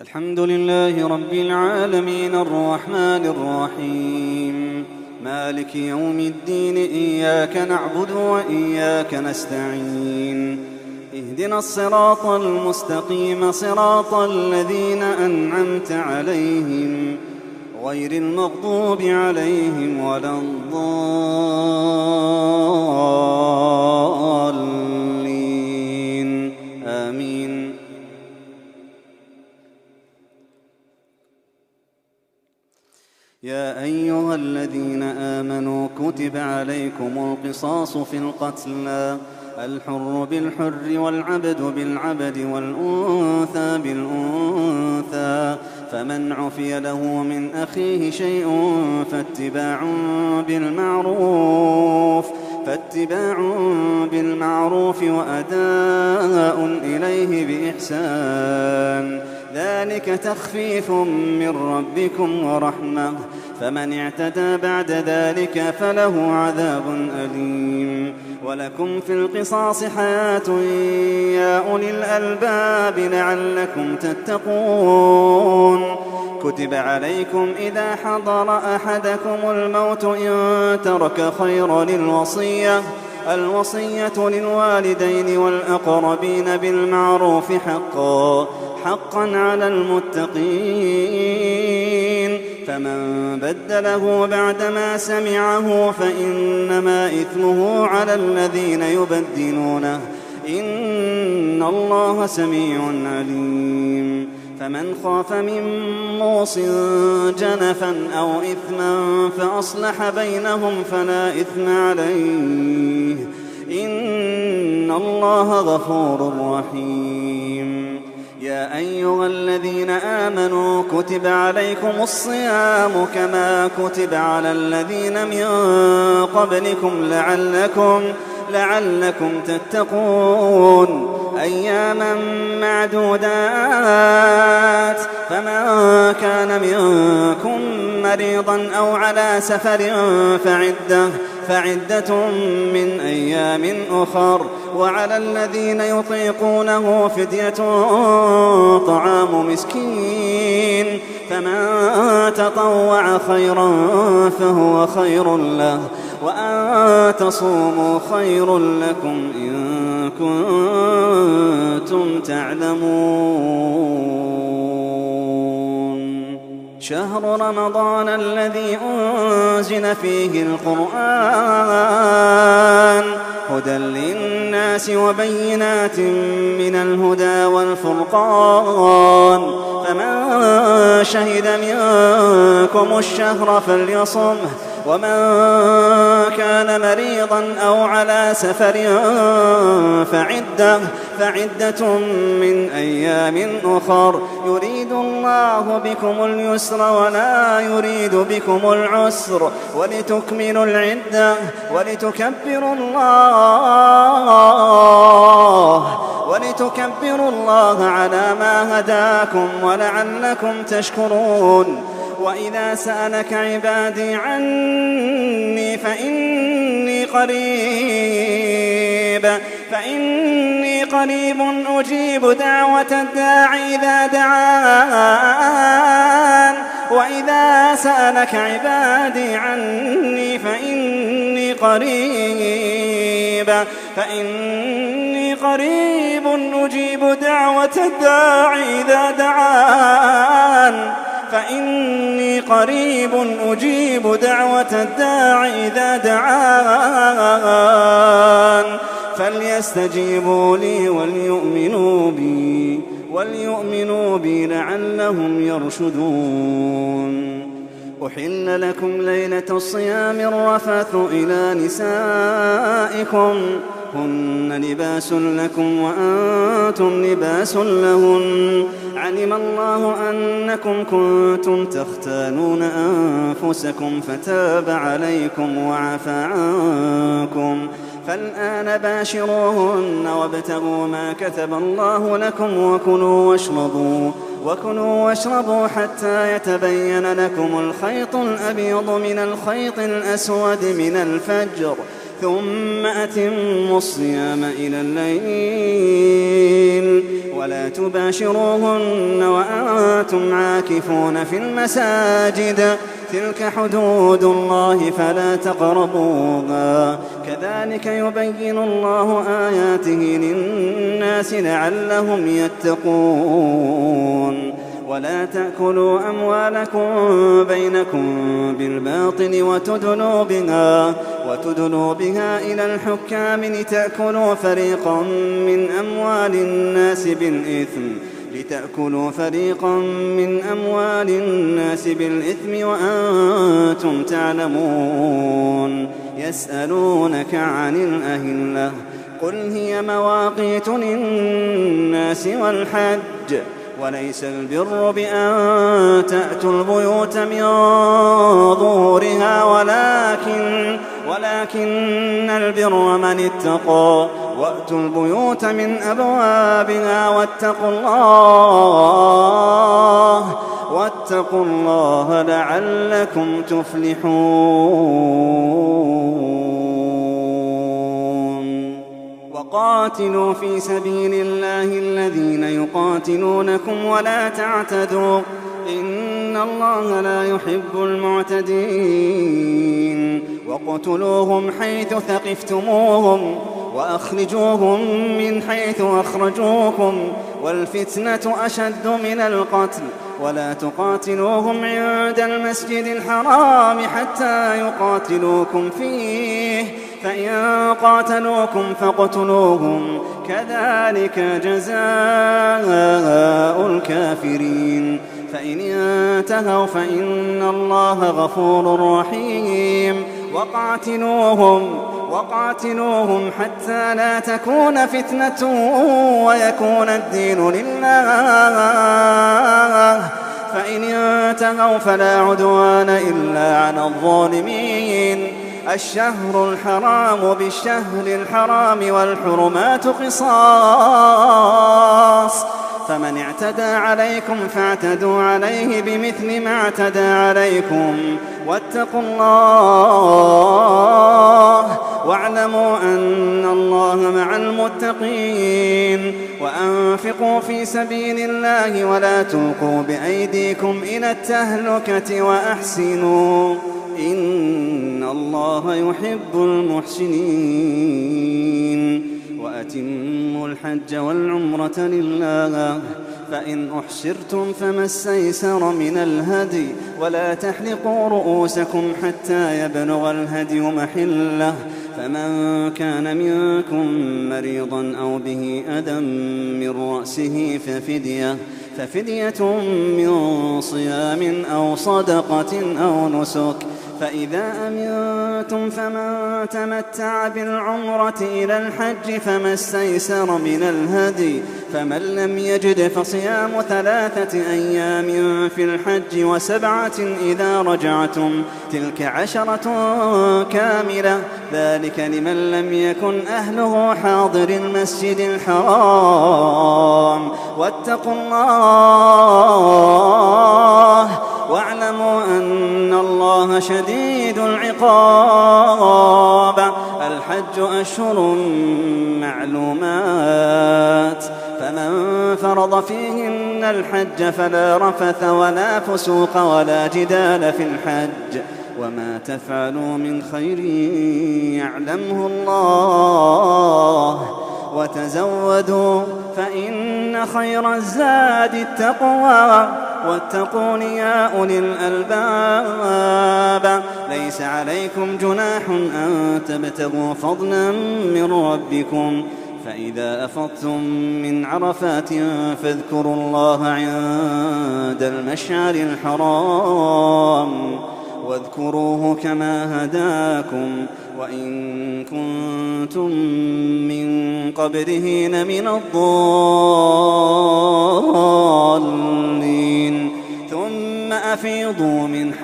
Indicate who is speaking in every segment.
Speaker 1: الحمد لله رب العالمين الرحمن الرحيم مالك يوم الدين إياك نعبد وإياك نستعين اهدنا الصراط المستقيم صراط الذين أنعمت عليهم غير المغضوب عليهم ولا الضالين آمين. يا أيها الذين آمنوا كتب عليكم القصاص في القتلى الحر بالحر والعبد بالعبد والأنثى بالأنثى فمن عفي له من أخيه شيء فاتباع بالمعروف وأداء إليه بإحسان ذلك تخفيف من ربكم ورحمة فمن اعتدى بعد ذلك فله عذاب أليم. ولكم في القصاص حياة يا أولي الألباب لعلكم تتقون. كتب عليكم إذا حضر أحدكم الموت إن ترك خيرا الوصية للوالدين والأقربين بالمعروف حقا على المتقين فمن بدله بعدما سمعه فإنما إثمه على الذين يبدلونه إن الله سميع عليم. فمن خاف من موص جنفا أو إثما فأصلح بينهم فلا إثم عليه إن الله غفور رحيم. يا أيها الذين آمنوا كتب عليكم الصيام كما كتب على الذين من قبلكم لعلكم تتقون أياما معدودات فمن كان منكم مريضا أو على سفر فعدة من أيام أخر وعلى الذين يطيقونه فدية طعام مسكين فمن تطوع خيرا فهو خير له وأن تصوموا خير لكم إن كنتم تعلمون. شهر رمضان الذي أنزل فيه القرآن هدى للناس وبينات من الهدى والفرقان فمن شهد منكم الشهر فليصمه ومن كان مريضا أو على سفر فعدة من أيام أخر يريد الله بكم اليسر ولا يريد بكم العسر ولتكملوا العدة ولتكبروا الله على ما هداكم ولعلكم تشكرون. وإذا سألك عبادي عني فإني قريب أجيب دعوة الداع إذا دعان. وإذا سألك عبادي عني فإني قريب أجيب دعوة الداع إذا دعان فليستجيبوا لي وليؤمنوا بي لعلهم يرشدون. أحل لكم ليلة الصيام الرفث إلى نسائكم هن لباس لكم وأنتم لباس لهن علم الله أنكم كنتم تختانون أنفسكم فتاب عليكم وعفى عنكم فالآن باشروهن وابتغوا ما كتب الله لكم وكلوا واشربوا حتى يتبين لكم الخيط الأبيض من الخيط الأسود من الفجر ثم أتموا الصيام إلى الليل ولا تباشروهن وأنتم عاكفون في المساجد تلك حدود الله فلا تقربوها كذلك يبين الله آياته للناس لعلهم يتقون ولا تأكلوا أموالكم بينكم بالباطل وتدلوا بها إلى الحكام لتأكلوا فريقا من أموال الناس بالإثم وأنتم تعلمون يسألونك عن الأهلة قل هي مواقيت للناس والحج وليس البر بأن تأتوا البيوت من ظهورها ولكن البر من اتقى وأتوا البيوت من أبوابها واتقوا الله لعلكم تفلحون وقاتلوا في سبيل الله الذين يقاتلونكم ولا تعتدوا إن الله لا يحب المعتدين واقتلوهم حيث ثقفتموهم وأخرجوهم من حيث أخرجوكم والفتنة أشد من القتل ولا تقاتلوهم عند المسجد الحرام حتى يقاتلوكم فيه فإن قاتلوكم فاقتلوهم كذلك جزاء الكافرين فإن انتهوا فإن الله غفور رحيم وقاتلوهم حتى لا تكون فتنة ويكون الدين لله فإن انتهوا فلا عدوان إلا على الظالمين الشهر الحرام بالشهر الحرام والحرمات قصاص فمن اعتدى عليكم فاعتدوا عليه بمثل ما اعتدى عليكم واتقوا الله واعلموا أن الله مع المتقين وأنفقوا في سبيل الله ولا تلقوا بأيديكم إلى التهلكة وأحسنوا إن الله يحب المحسنين وأتموا الحج والعمرة لله فإن أحسرتم فما استيسر من الهدي ولا تحلقوا رؤوسكم حتى يبلغ الهدي محله فمن كان منكم مريضا أو به أذى من رأسه ففدية من صيام أو صدقة أو نسك فإذا أمنتم فمن تمتع بالعمرة إلى الحج فما استيسر من الهدي فمن لم يجد فصيام 3 أيام في الحج و7 إذا رجعتم تلك 10 كاملة ذلك لمن لم يكن أهله حاضر المسجد الحرام واتقوا الله واعلموا أن الله شديد العقاب الحج أشهر معلومات فمن فرض فيهن الحج فلا رفث ولا فسوق ولا جدال في الحج وما تفعلوا من خير يعلمه الله وتزودوا فإن خير الزاد التقوى واتقون يا أولي الألباب ليس عليكم جناح أن تبتغوا فضلا من ربكم فإذا أفضتم من عرفات فاذكروا الله عند المشعر الحرام واذكروه كما هداكم وإن كنتم من قبله لمن الضالين ثم أفيضوا من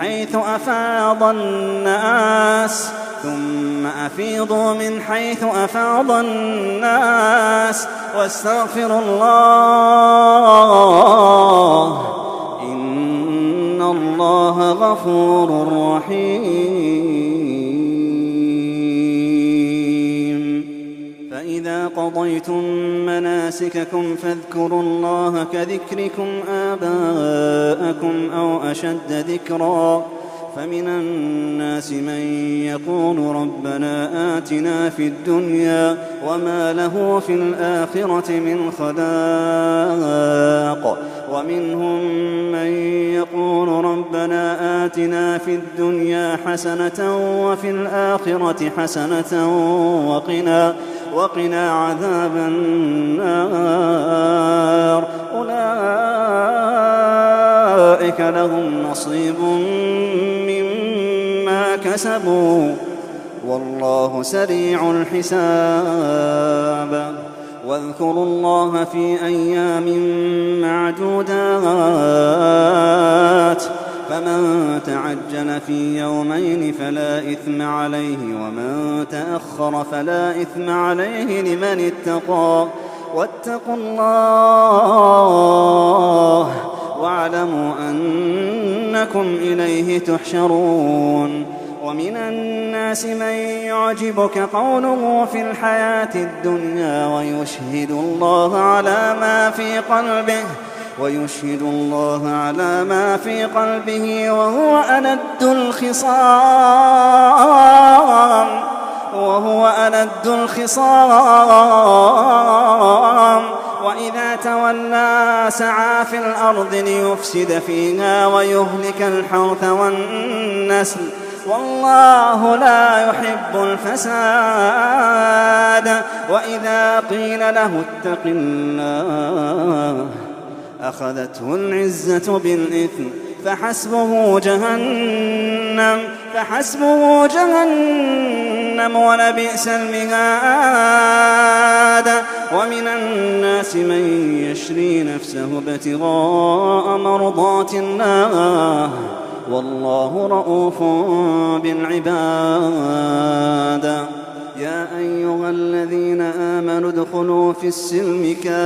Speaker 1: حيث أفاض الناس واستغفروا الله إن الله غفور رحيم قضيتم مناسككم فاذكروا الله كذكركم آباءكم أو أشد ذكرا فمن الناس من يقول ربنا آتنا في الدنيا وما له في الآخرة من خلاق ومنهم من يقول ربنا آتنا في الدنيا حسنة وفي الآخرة حسنة وقنا عذاب النار أولئك لهم نصيب مما كسبوا والله سريع الحساب واذكروا الله في أيام معدودات فمن تعجل في يومين فلا إثم عليه ومن تأخر فلا إثم عليه لمن اتقى واتقوا الله واعلموا أنكم إليه تحشرون ومن الناس من يعجبك قوله في الحياة الدنيا ويشهد الله على ما في قلبه وهو ألد الخصام وإذا تولى سعى في الأرض ليفسد فيها ويهلك الحرث والنسل والله لا يحب الفساد وإذا قيل له اتق الله أخذته العزة بالإثم فحسبه جهنم ولبئس المهاد ومن الناس من يشري نفسه ابتغاء مرضات الله والله رؤوف بالعباد يا أيها الذين آمنوا ادخلوا في السلم كافة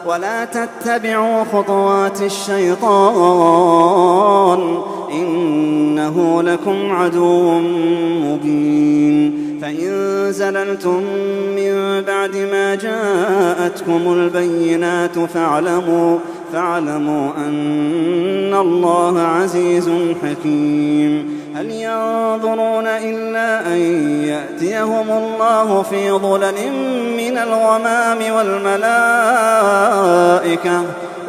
Speaker 1: ولا تتبعوا خطوات الشيطان إنه لكم عدو مبين فإن زللتم من بعد ما جاءتكم البينات فاعلموا أن الله عزيز حكيم هل ينظرون إلا أن يأتيهم الله في ظلل من الغمام والملائكة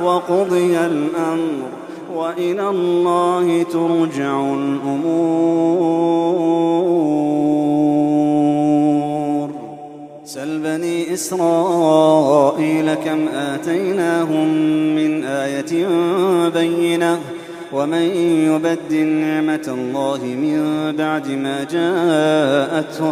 Speaker 1: وقضي الأمر وإلى الله ترجع الأمور سل بني إسرائيل كم آتيناهم من آية بينة ومن يبدل نعمة الله من بعد ما جاءته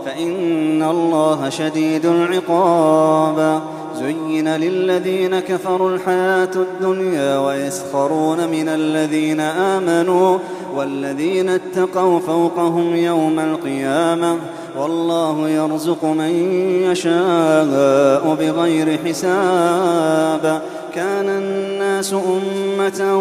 Speaker 1: فإن الله شديد العقاب زين للذين كفروا الحياة الدنيا ويسخرون من الذين آمنوا والذين اتقوا فوقهم يوم القيامة والله يرزق من يشاء بغير حساب كان الناس أمة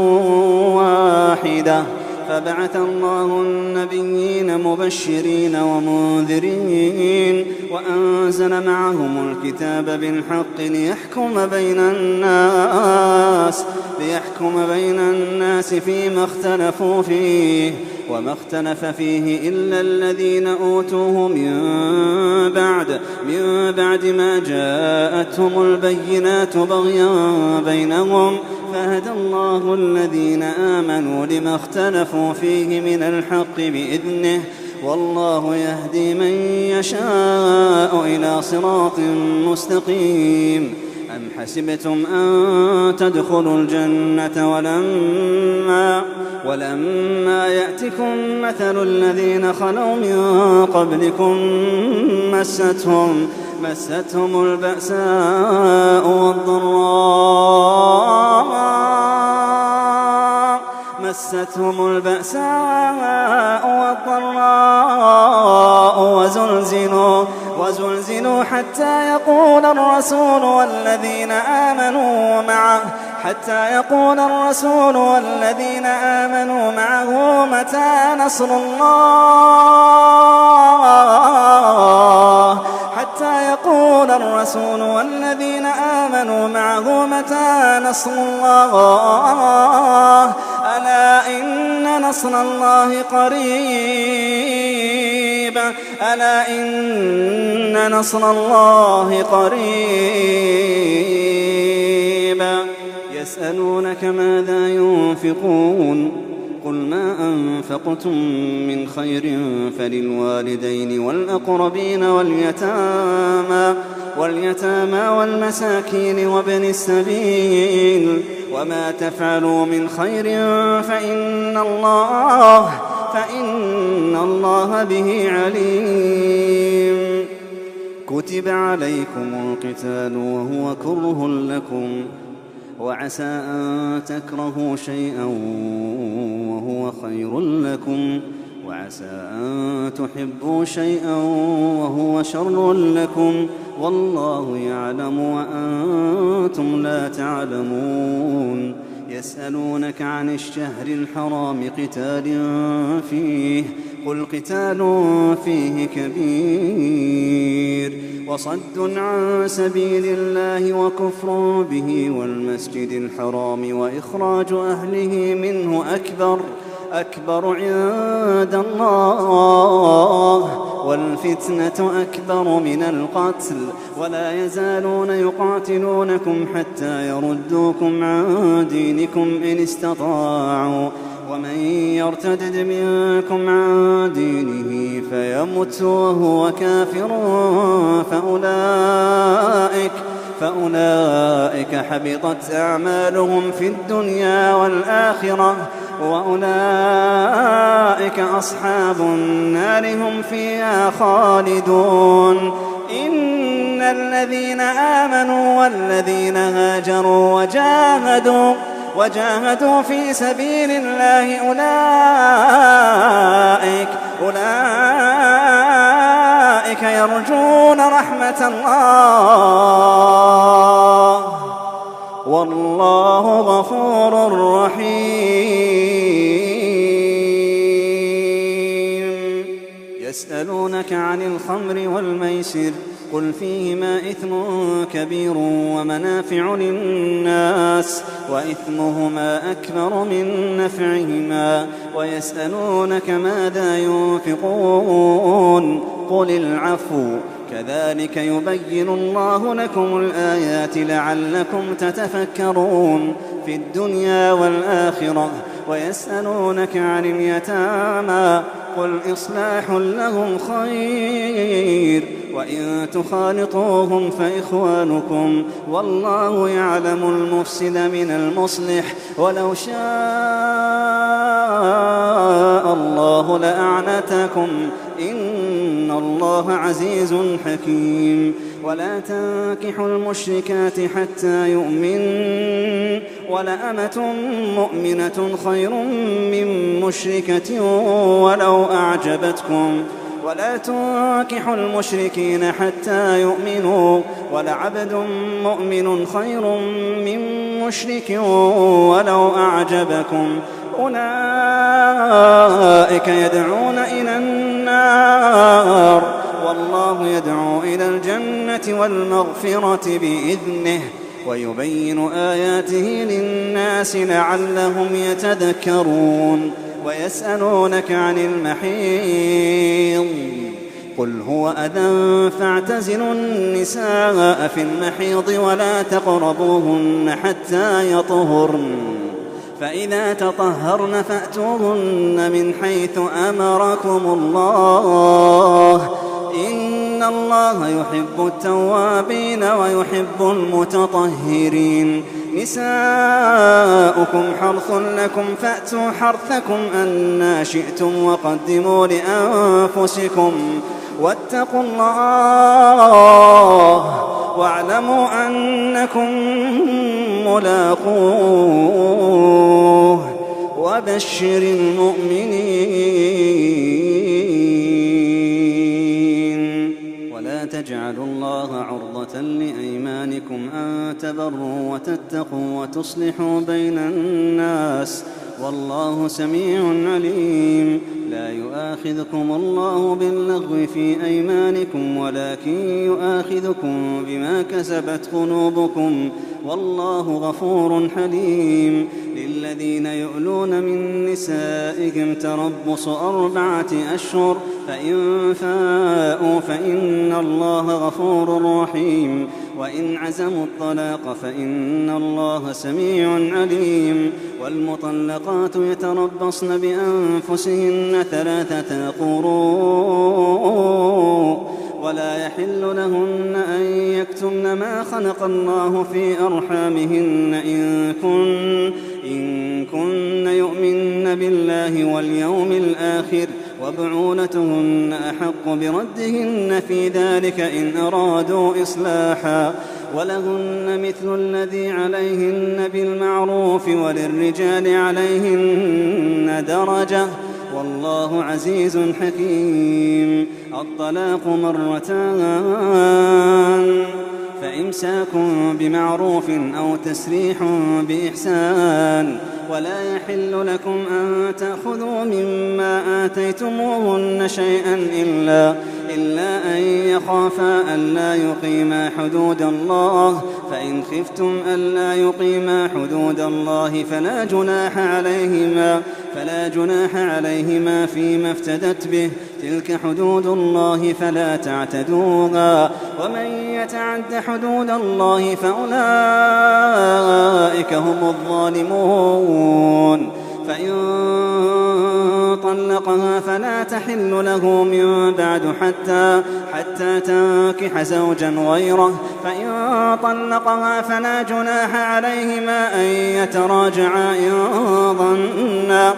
Speaker 1: واحدة فبعث الله النبيين مبشرين ومنذرين وأنزل معهم الكتاب بالحق ليحكم بين الناس فيما اختلفوا فيه وما اختلف فيه إلا الذين أوتوه من بعد ما جاءتهم البينات بغيا بينهم فهدى الله الذين آمنوا لما اختلفوا فيه من الحق بإذنه والله يهدي من يشاء إلى صراط مستقيم أم حسبتم أن تدخلوا الجنة ولما يأتكم مثل الذين خلوا من قبلكم مستهم البأساء والضراء وزلزلوا حتى يقول الرسول والذين آمنوا معه حتى يقول الرسول والذين آمنوا معه متى نصر الله حتى يقول الرسول والذين آمنوا معه متى نصر الله ألا إن نصر الله قريب ألا إن نصر الله قريب يسألونك ماذا ينفقون قل ما أنفقتم من خير فللوالدين والأقربين واليتامى والمساكين وابن السبيل وما تفعلوا من خير فإن الله به عليم كتب عليكم القتال وهو كره لكم وعسى أن تكرهوا شيئا وهو خير لكم وعسى أن تحبوا شيئا وهو شر لكم والله يعلم وأنتم لا تعلمون يسألونك عن الشهر الحرام قتال فيه قل قتال فيه كبير وصد عن سبيل الله وكفر به والمسجد الحرام وإخراج أهله منه أكبر عند الله والفتنة أكبر من القتل ولا يزالون يقاتلونكم حتى يردوكم عن دينكم إن استطاعوا ومن يرتد منكم عن دينه فيمت وهو كافر فأولئك حبطت أعمالهم في الدنيا والآخرة وأولئك أصحاب النار هم فيها خالدون إن الذين آمنوا والذين هاجروا وجاهدوا في سبيل الله أولئك يرجون رحمة الله والله غفور رحيم يسألونك عن الخمر والميسر قل فيهما إثم كبير ومنافع للناس وإثمهما أكبر من نفعهما ويسألونك ماذا ينفقون قل العفو كذلك يبين الله لكم الآيات لعلكم تتفكرون في الدنيا والآخرة ويسألونك عن اليتامى قل إصلاح لهم خير وإن تخالطوهم فإخوانكم والله يعلم المفسد من المصلح ولو شاء الله لأعنتكم إن الله عزيز حكيم ولا تنكحوا المشركات حتى يؤمن ولأمة مؤمنة خير من مشركة ولو أعجبتكم ولا تنكحوا المشركين حتى يؤمنوا ولعبد مؤمن خير من مشرك ولو أعجبكم أولئك يدعون إلى النار والله يدعو إلى الجنة والمغفرة بإذنه ويبين آياته للناس لعلهم يتذكرون ويسألونك عن المحيض قل هو أذى فاعتزلوا النساء في المحيض ولا تقربوهن حتى يطهرن فإذا تطهرن فأتوهن من حيث أمركم الله إن الله يحب التوابين ويحب المتطهرين نساؤكم حرث لكم فأتوا حرثكم أنى شئتم وقدموا لأنفسكم واتقوا الله واعلموا أنكم ملاقوه وبشر المؤمنين ولا تجعلوا الله عرضة كفارة لأيمانكم أن تبروا وتتقوا وتصلحوا بين الناس والله سميع عليم. لا يؤاخذكم الله باللغو في أيمانكم ولكن يؤاخذكم بما كسبت قلوبكم والله غفور حليم. للذين يؤلون من نسائهم تربص 4 أشهر فإن فاءوا فإن الله غفور رحيم وإن عزموا الطلاق فإن الله سميع عليم. والمطلقات يتربصن بأنفسهن 3 قروء ولا يحل لهن أن يكتمن ما خلق الله في أرحامهن إن كن يؤمن بالله واليوم الآخر وبعولتهن أحق بردهن في ذلك إن أرادوا إصلاحا ولهن مثل الذي عليهن بالمعروف وللرجال عليهن درجة والله عزيز حكيم. الطلاق 2 فإمساك بمعروف أو تسريح بإحسان ولا يحل لكم أن تأخذوا مما آتيتموهن شيئا إلا أن يخافا ألا يقيما حدود الله فإن خفتم ألا يقيما حدود الله فلا جناح عليهما فيما افتدت به تلك حدود الله فلا تعتدوها ومن يتعد حدود الله فأولئك هم الظالمون. فإن طلقها فلا تحل له من بعد حتى تنكح زوجا غيره فإن طلقها فلا جناح عليهما أن يتراجعا إن ظنا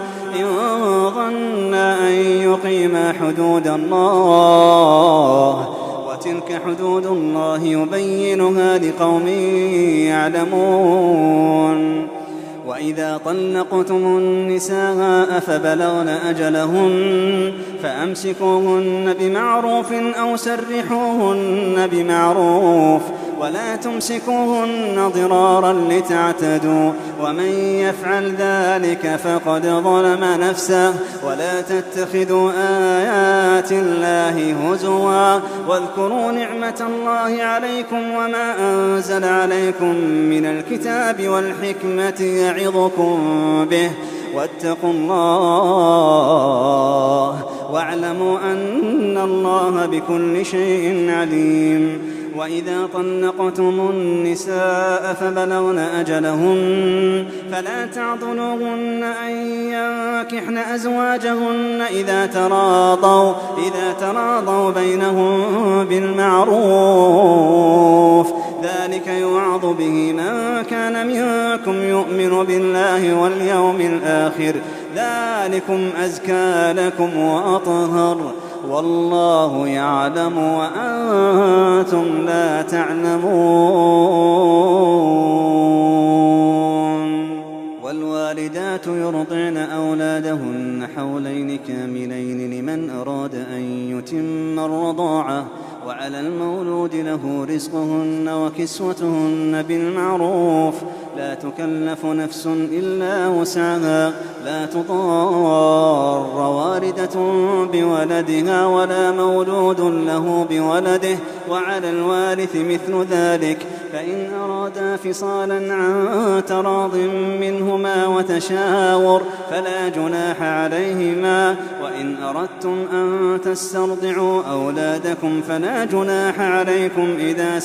Speaker 1: أن يقيما حدود الله وتلك حدود الله يبينها لقوم يعلمون. وإذا طلقتم النساء فبلغن أجلهن فأمسكوهن بمعروف أو سرحوهن بمعروف ولا تمسكوهن ضرارا لتعتدوا ومن يفعل ذلك فقد ظلم نفسه. ولا تتخذوا آيات الله هزوا واذكروا نعمة الله عليكم وما أنزل عليكم من الكتاب والحكمة يعظكم به واتقوا الله واعلموا أن الله بكل شيء عليم. وإذا طلقتم النساء فبلغن أجلهن فلا تعضلوهن أن ينكحن أزواجهن إذا تراضوا بينهم بالمعروف ذلك يوعظ به من كان منكم يؤمن بالله واليوم الآخر ذلكم أزكى لكم وأطهر والله يعلم وأنتم لا تعلمون. والوالدات يرضعن أولادهن حولين كاملين لمن أراد أن يتم الرضاعة وعلى المولود له رزقهن وكسوتهن بالمعروف لا تكلف نفس إلا وسعها لا تضار واردة بولدها ولا مولود له بولده وعلى الوارث مثل ذلك فإن أرادا فصالا عن تراض منهما وتشاور فلا جناح عليهما. وإن أردتم أن تسترضعوا أولادكم فلا جناح عليكم إذا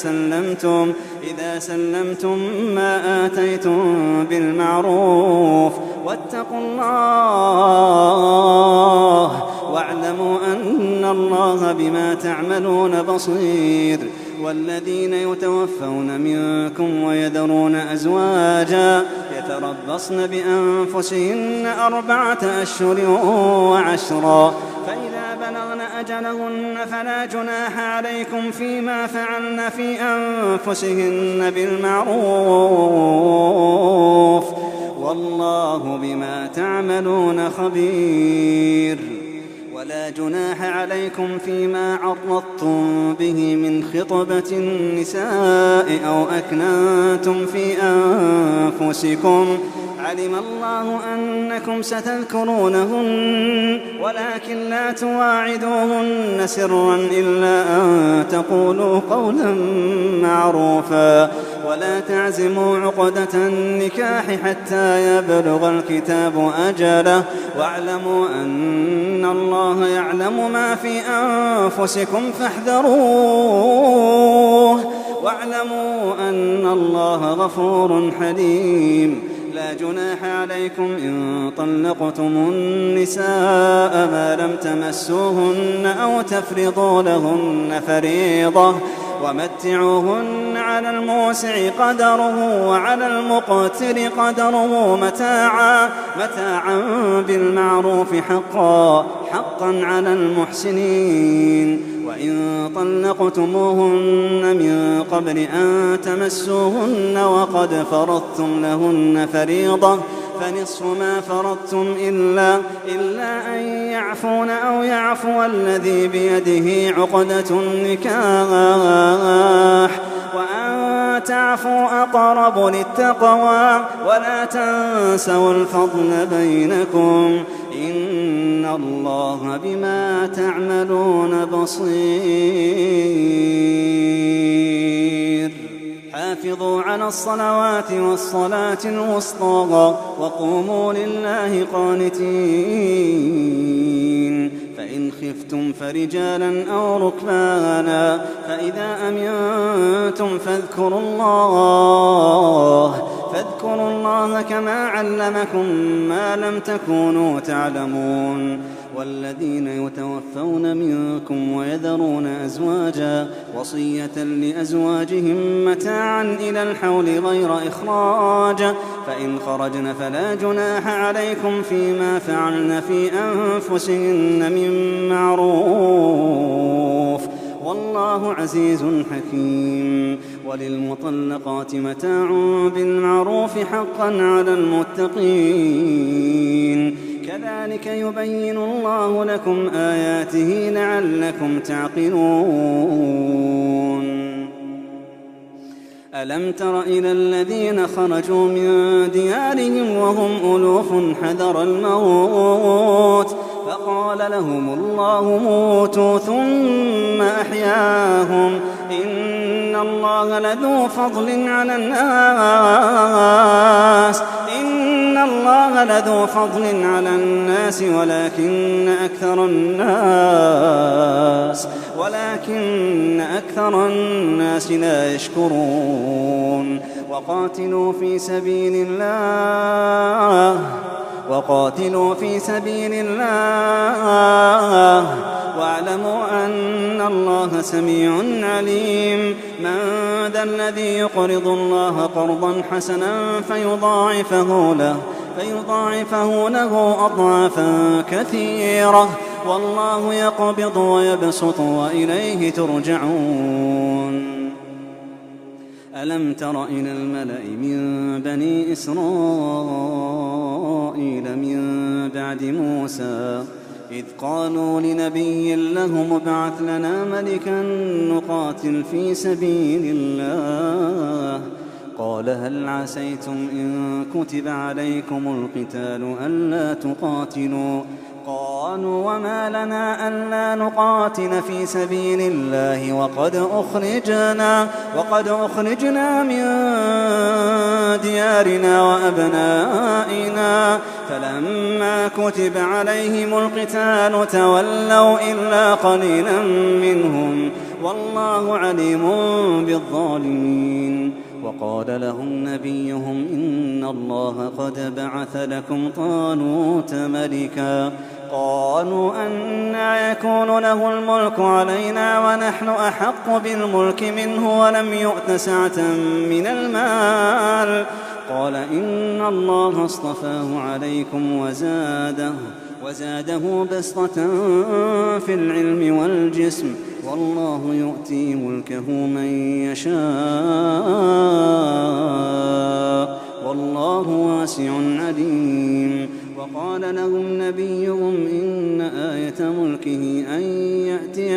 Speaker 1: سلمتم ما آتيتم بالمعروف واتقوا الله واعلموا أن الله بما تعملون بصير. والذين يتوفون منكم ويذرون أزواجا يتربصن بأنفسهن 4 أشهر وعشرا فإذا بلغن أجلهن فلا جناح عليكم فيما فعلن في أنفسهن بالمعروف والله بما تعملون خبير. ولا جناح عليكم فيما عرضتم به من خطبة النساء أو أكننتم في أنفسكم علم الله أنكم ستذكرونهن ولكن لا تواعدوهن سرا إلا أن تقولوا قولا معروفا ولا تعزموا عقدة النكاح حتى يبلغ الكتاب أجله واعلموا أن الله يعلم ما في أنفسكم فاحذروه واعلموا أن الله غفور حليم. لا جناح عليكم إن طلقتم النساء ما لم تمسوهن أو تفرضوا لهن فريضة ومتعوهن على الموسع قدره وعلى المقتر قدره متاعا بالمعروف حقا على المحسنين. وإن طلقتموهن من قبل أن تمسوهن وقد فرضتم لهن فريضة فنصف ما فرضتم إلا أن يعفون أو يعفو الذي بيده عقدة النكاح وأن تعفوا أقرب للتقوى ولا تنسوا الفضل بينكم إن الله بما تعملون بصير. حافظوا على الصلوات والصلاة الوسطى وقوموا لله قانتين. فإن خفتم فرجالا أو ركبانا فإذا أمنتم فاذكروا الله كما علمكم ما لم تكونوا تعلمون. والذين يتوفون منكم ويذرون أزواجا وصية لأزواجهم متاعا إلى الحول غير إخراج فإن خرجن فلا جناح عليكم فيما فعلن في أنفسهن من معروف والله عزيز حكيم. وللمطلقات متاع بالمعروف حقا على المتقين. كذلك يبين الله لكم آياته لعلكم تعقلون. ألم تر إلى الذين خرجوا من ديارهم وهم ألوف حذر الموت فقال لهم الله موتوا ثم أحياهم إن الله لذو فضل على الناس ولكن أكثر الناس لا يشكرون. وقاتلوا في سبيل الله واعلموا أن الله سميع عليم. من ذا الذي يقرض الله قرضا حسنا فيضاعفه له أضعافا كثيرة والله يقبض ويبسط وإليه ترجعون. ألم تر إلى الملأ من بني إسرائيل من بعد موسى إذ قالوا لنبي له ابعث لنا ملكا نقاتل في سبيل الله قال هل عسيتم إن كتب عليكم القتال ألا تقاتلوا قالوا وما لنا ألا نقاتل في سبيل الله وقد أخرجنا من ديارنا وأبنائنا فلما كتب عليهم القتال تولوا إلا قليلا منهم والله عليم بالظالمين. وقال لهم نبيهم إن الله قد بعث لكم طالوت ملكا قالوا أنى يكون له الملك علينا ونحن أحق بالملك منه ولم يؤت سعة من المال قال إن الله اصطفاه عليكم وزاده بسطة في العلم والجسم والله يؤتي ملكه من يشاء والله واسع عليم. وقال لهم نبيهم إن آية ملكه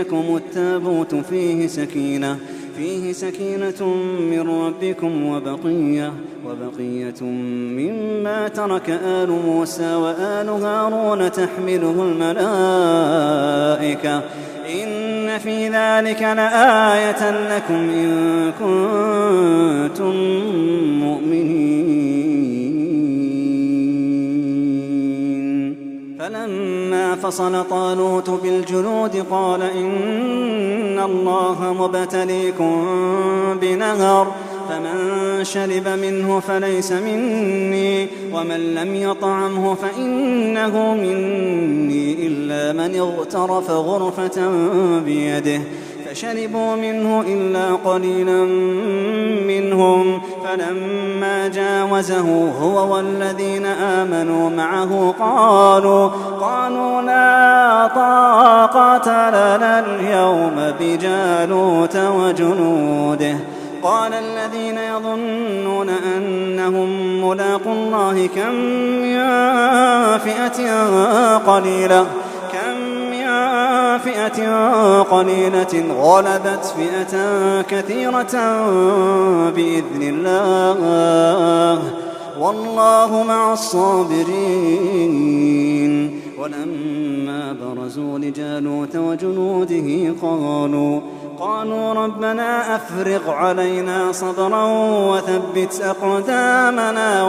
Speaker 1: يأتيكم التابوت فيه سكينة من ربكم وبقية مما ترك آل موسى وآل هارون تحمله الملائكة إن في ذلك لآية لكم إن كنتم مؤمنين. فلما فصل طالوت بالجنود قال إن الله مبتليكم بنهر فمن شرب منه فليس مني ومن لم يطعمه فإنه مني إلا من اغترف غرفة بيده فشربوا منه إلا قليلا منهم فلما جاوزه هو والذين آمنوا معه قالوا لا طاقة لنا اليوم بجالوت وجنوده. قال الذين يظنون أنهم ملاقو الله كم من فئة قليلة غلبت فئة كثيرة بإذن الله والله مع الصابرين. ولما برزوا لجالوت وجنوده قالوا ربنا أفرغ علينا صبرا وثبت أقدامنا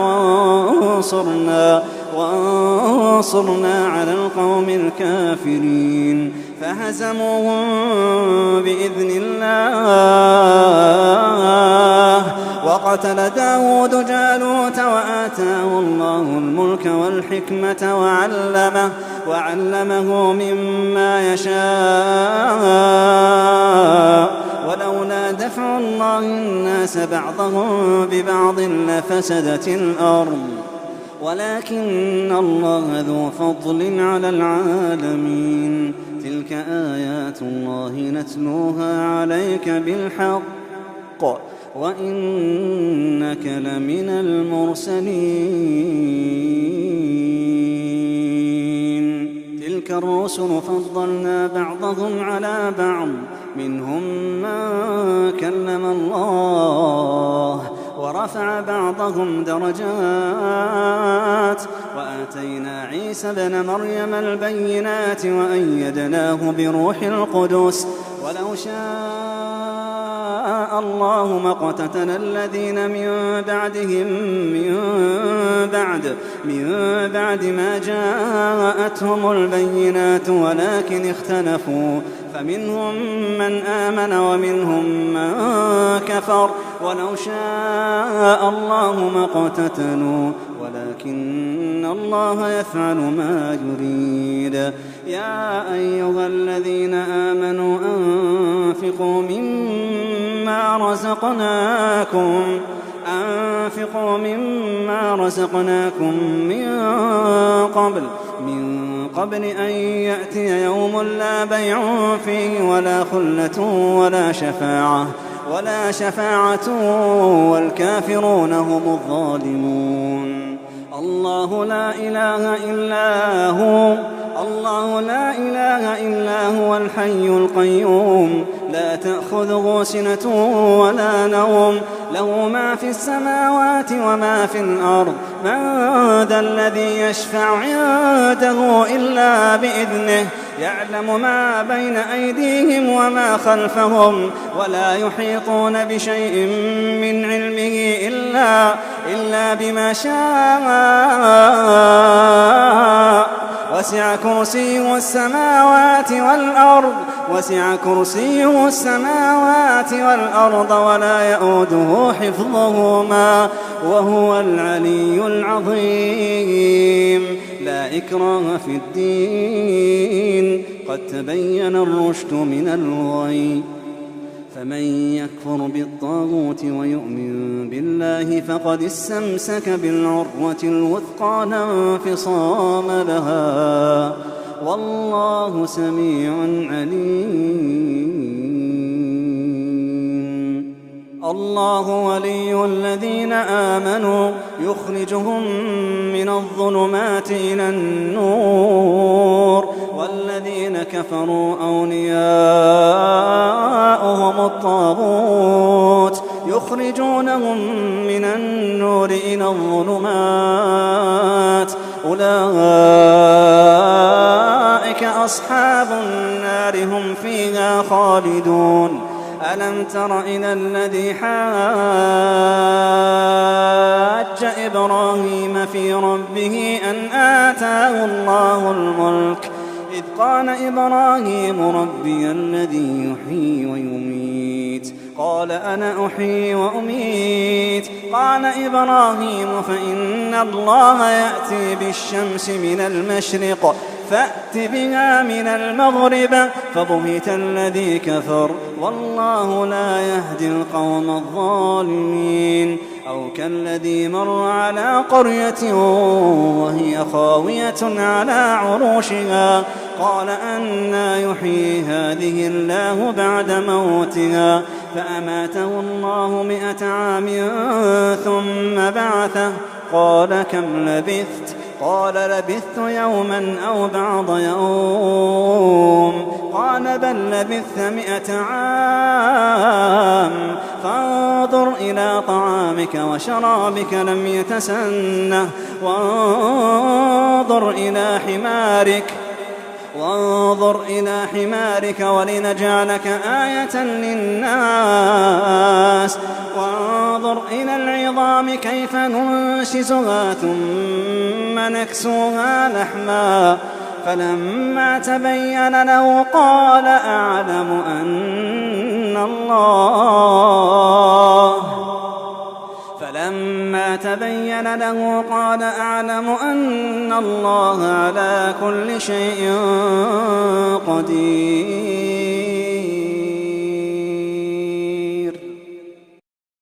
Speaker 1: وانصرنا على القوم الكافرين فهزموهم بإذن الله. وقتل داود جالوت وآتاه الله الملك والحكمة وعلمه مما يشاء ولولا دفع الله الناس بعضهم ببعض لفسدت الأرض ولكن الله ذو فضل على العالمين. تلك آيات الله نتلوها عليك بالحق وإنك لمن المرسلين. تلك الرسل فضلنا بعضهم على بعض منهم من كلم الله ورفع بعضهم درجات وآتينا عيسى ابن مريم البينات وأيدناه بروح القدس ولو شاء الله ما اقتتل الذين من بعد ما جاءتهم البينات ولكن اختلفوا فمنهم من آمن ومنهم من كفر ولو شاء الله ما اقتتلوا ولكن الله يفعل ما يريد. يا أيها الذين آمنوا أنفقوا مما رزقناكم من قبل أن يأتي يوم لا بيع فيه ولا خلة ولا شفاعة والكافرون هم الظالمون. الله لا إله إلا هو الحي القيوم لا تأخذه سنة ولا نوم له ما في السماوات وما في الأرض من ذا الذي يشفع عنده إلا بإذنه يعلم ما بين أيديهم وما خلفهم ولا يحيطون بشيء من علمه إلا بما شاء وسع كرسيه السماوات والأرض ولا يؤوده حفظهما وهو العلي العظيم. لا إكراه في الدين قد تبين الرشد من الغي فمن يكفر بالطاغوت ويؤمن بالله فقد استمسك بالعروة الوثقى لا انفصام لها والله سميع عليم. الله ولي الذين آمنوا يخرجهم من الظلمات إلى النور والذين كفروا أولياؤهم الطاغوت يخرجونهم من النور إلى الظلمات أولئك أصحاب النار هم فيها خالدون ألم تر إلى الذي حاج إبراهيم في ربه أن آتاه الله الملك إذ قال إبراهيم ربي الذي يحيي ويميت قال أنا أحيي وأميت قال إبراهيم فإن الله يأتي بالشمس من المشرق فأت بها من المغرب فبهت الذي كفر والله لا يهدي القوم الظالمين أو كالذي مر على قرية وهي خاوية على عروشها قال أنى يحيي هذه الله بعد موتها فأماته الله 100 عام ثم بعثه قال كم لبثت قال لبثت يوما أو بعض يوم قال بل لبثت 100 عام فانظر إلى طعامك وشرابك لم يتسنه وانظر إلى حمارك ولنجعلك آية للناس وانظر إلى العظام كيف ننشزها ثم نكسوها لحما فلما تبين له قال أعلم أن الله على كل شيء قدير.